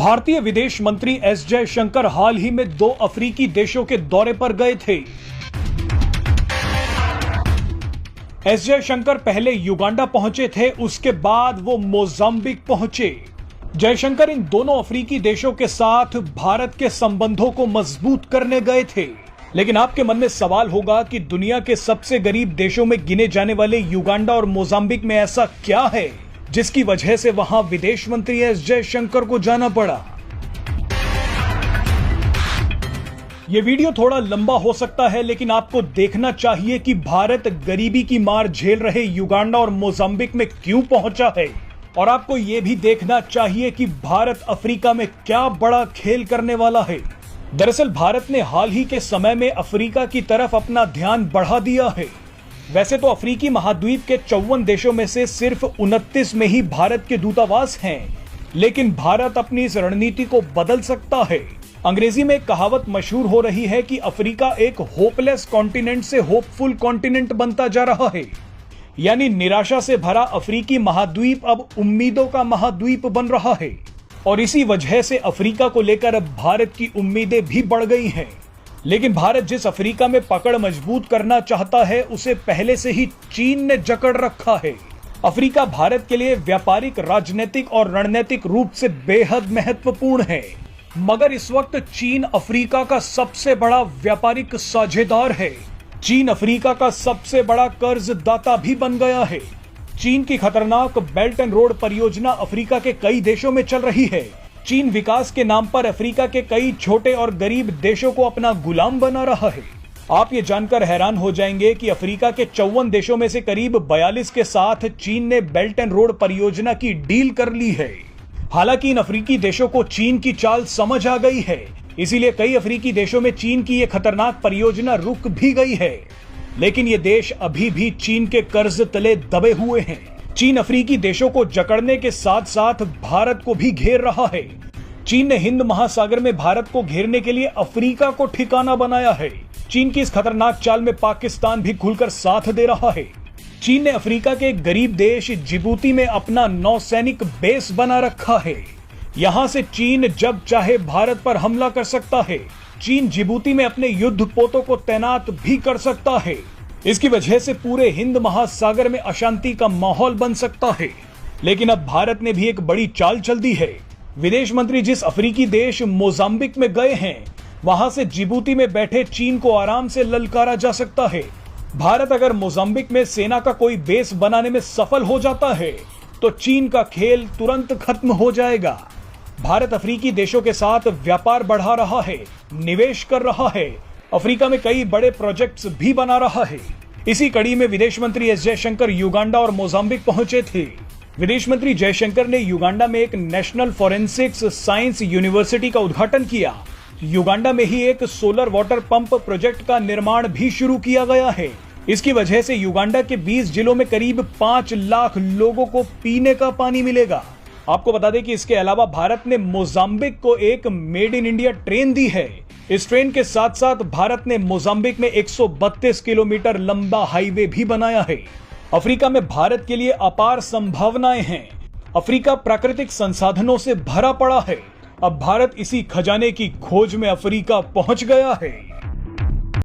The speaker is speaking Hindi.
भारतीय विदेश मंत्री एस जयशंकर हाल ही में 2 अफ्रीकी देशों के दौरे पर गए थे। एस जयशंकर पहले युगांडा पहुंचे थे, उसके बाद वो मोजाम्बिक पहुंचे। जयशंकर इन दोनों अफ्रीकी देशों के साथ भारत के संबंधों को मजबूत करने गए थे। लेकिन आपके मन में सवाल होगा कि दुनिया के सबसे गरीब देशों में गिने जाने वाले युगांडा और मोजाम्बिक में ऐसा क्या है जिसकी वजह से वहां विदेश मंत्री एस जयशंकर को जाना पड़ा। यह वीडियो थोड़ा लंबा हो सकता है, लेकिन आपको देखना चाहिए कि भारत गरीबी की मार झेल रहे युगांडा और मोजाम्बिक में क्यों पहुंचा है, और आपको यह भी देखना चाहिए कि भारत अफ्रीका में क्या बड़ा खेल करने वाला है। दरअसल भारत ने हाल ही के समय में अफ्रीका की तरफ अपना ध्यान बढ़ा दिया है। वैसे तो अफ्रीकी महाद्वीप के 54 देशों में से सिर्फ 29 में ही भारत के दूतावास हैं, लेकिन भारत अपनी इस रणनीति को बदल सकता है। अंग्रेजी में एक कहावत मशहूर हो रही है कि अफ्रीका एक होपलेस कॉन्टिनेंट से होपफुल कॉन्टिनेंट बनता जा रहा है, यानी निराशा से भरा अफ्रीकी महाद्वीप अब उम्मीदों का महाद्वीप बन रहा है। और इसी वजह से अफ्रीका को लेकर अब भारत की उम्मीदें भी बढ़ गई हैं। लेकिन भारत जिस अफ्रीका में पकड़ मजबूत करना चाहता है, उसे पहले से ही चीन ने जकड़ रखा है। अफ्रीका भारत के लिए व्यापारिक, राजनीतिक और रणनीतिक रूप से बेहद महत्वपूर्ण है, मगर इस वक्त चीन अफ्रीका का सबसे बड़ा व्यापारिक साझेदार है। चीन अफ्रीका का सबसे बड़ा कर्जदाता भी बन गया है। चीन की खतरनाक बेल्ट एंड रोड परियोजना अफ्रीका के कई देशों में चल रही है। चीन विकास के नाम पर अफ्रीका के कई छोटे और गरीब देशों को अपना गुलाम बना रहा है। आप ये जानकर हैरान हो जाएंगे कि अफ्रीका के 54 देशों में से करीब 42 के साथ चीन ने बेल्ट एंड रोड परियोजना की डील कर ली है। हालांकि इन अफ्रीकी देशों को चीन की चाल समझ आ गई है, इसीलिए कई अफ्रीकी देशों में चीन की ये खतरनाक परियोजना रुक भी गई है। लेकिन ये देश अभी भी चीन के कर्ज तले दबे हुए हैं। चीन अफ्रीकी देशों को जकड़ने के साथ साथ भारत को भी घेर रहा है। चीन ने हिंद महासागर में भारत को घेरने के लिए अफ्रीका को ठिकाना बनाया है। चीन की इस खतरनाक चाल में पाकिस्तान भी खुलकर साथ दे रहा है। चीन ने अफ्रीका के एक गरीब देश जिबूती में अपना नौसैनिक बेस बना रखा है। यहां से चीन जब चाहे भारत पर हमला कर सकता है। चीन जिबूती में अपने युद्ध पोतों को तैनात भी कर सकता है। इसकी वजह से पूरे हिंद महासागर में अशांति का माहौल बन सकता है। लेकिन अब भारत ने भी एक बड़ी चाल चल दी है। विदेश मंत्री जिस अफ्रीकी देश मोजाम्बिक में गए हैं, वहां से जिबूती में बैठे चीन को आराम से ललकारा जा सकता है। भारत अगर मोजाम्बिक में सेना का कोई बेस बनाने में सफल हो जाता है, तो चीन का खेल तुरंत खत्म हो जाएगा। भारत अफ्रीकी देशों के साथ व्यापार बढ़ा रहा है, निवेश कर रहा है, अफ्रीका में कई बड़े प्रोजेक्ट्स भी बना रहा है। इसी कड़ी में विदेश मंत्री एस जयशंकर युगांडा और मोजाम्बिक पहुंचे थे। विदेश मंत्री जयशंकर ने युगांडा में एक नेशनल फॉरेंसिक्स साइंस यूनिवर्सिटी का उद्घाटन किया। युगांडा में ही एक सोलर वाटर पंप प्रोजेक्ट का निर्माण भी शुरू किया गया है। इसकी वजह से युगांडा के 20 जिलों में करीब 5 लाख लोगों को पीने का पानी मिलेगा। आपको बता दें कि इसके अलावा भारत ने मोजाम्बिक को एक मेड इन इंडिया ट्रेन दी है। इस ट्रेन के साथ साथ भारत ने मोजाम्बिक में 132 किलोमीटर लंबा हाईवे भी बनाया है। अफ्रीका में भारत के लिए अपार संभावनाएं हैं। अफ्रीका प्राकृतिक संसाधनों से भरा पड़ा है। अब भारत इसी खजाने की खोज में अफ्रीका पहुंच गया है।